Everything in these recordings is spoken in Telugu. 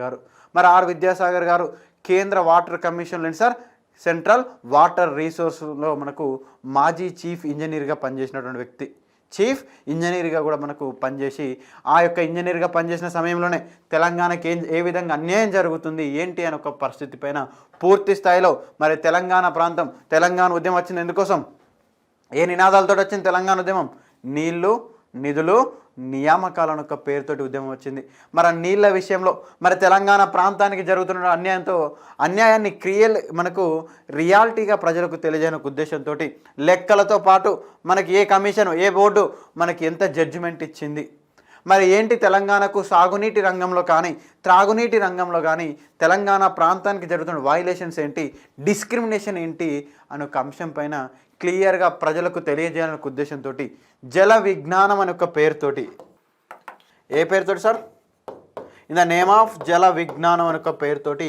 గారు. మరి ఆర్ విద్యాసాగర్ గారు కేంద్ర వాటర్ కమిషన్ ఏంటి సార్, సెంట్రల్ వాటర్ రిసోర్స్లో మనకు మాజీ చీఫ్ ఇంజనీర్గా పనిచేసినటువంటి వ్యక్తి. చీఫ్ ఇంజనీర్గా కూడా మనకు పనిచేసి ఆ యొక్క ఇంజనీర్గా పనిచేసిన సమయంలోనే తెలంగాణకి ఏ విధంగా అన్యాయం జరుగుతుంది ఏంటి అని ఒక పరిస్థితి పైన పూర్తి స్థాయిలో మరి తెలంగాణ ప్రాంతం, తెలంగాణ ఉద్యమం వచ్చింది ఎందుకోసం, ఏ నినాదాలతో వచ్చింది తెలంగాణ ఉద్యమం? నీళ్లు, నిధులు, నియామకాలను ఒక పేరుతోటి ఉద్యమం వచ్చింది. మరి ఆ నీళ్ళ విషయంలో మరి తెలంగాణ ప్రాంతానికి జరుగుతున్న అన్యాయాన్ని మనకు రియాలిటీగా ప్రజలకు తెలియజేయని ఉద్దేశంతో లెక్కలతో పాటు మనకి ఏ కమిషన్, ఏ బోర్డు మనకి ఎంత జడ్జిమెంట్ ఇచ్చింది, మరి ఏంటి తెలంగాణకు సాగునీటి రంగంలో కానీ త్రాగునీటి రంగంలో కానీ తెలంగాణ ప్రాంతానికి జరుగుతున్న వయలేషన్స్ ఏంటి, డిస్క్రిమినేషన్ ఏంటి అనే ఒక అంశం పైన క్లియర్గా ప్రజలకు తెలియజేయాలనే ఉద్దేశంతో జల విజ్ఞానం అనే ఒక పేరుతోటి, ఏ పేరుతోటి sir, in the name of జల విజ్ఞానం అనే ఒక పేరుతోటి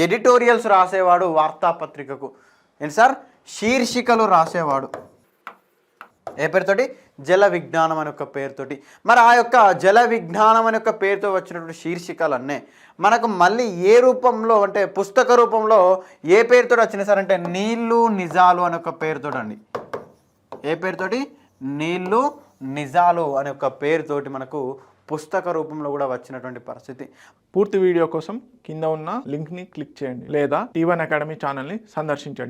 ఎడిటోరియల్స్ రాసేవాడు వార్తాపత్రికకు. ఏంటి సార్, శీర్షికలు రాసేవాడు. ఏ పేరుతోటి? జల విజ్ఞానం అనే ఒక పేరుతోటి. మరి ఆ యొక్క జల విజ్ఞానం అనే ఒక పేరుతో వచ్చినటువంటి శీర్షికలన్నీ మనకు మళ్ళీ ఏ రూపంలో అంటే పుస్తక రూపంలో ఏ పేరుతో వచ్చినాయి సార్ అంటే నీళ్ళు నిజాలు అనే ఒక పేరుతో అండి. ఏ పేరుతోటి? నీళ్ళు నిజాలు అనే ఒక పేరుతోటి మనకు పుస్తక రూపంలో కూడా వచ్చినటువంటి పరిస్థితి. పూర్తి వీడియో కోసం కింద ఉన్న లింక్ని క్లిక్ చేయండి లేదా T1 అకాడమీ ఛానల్ని సందర్శించండి.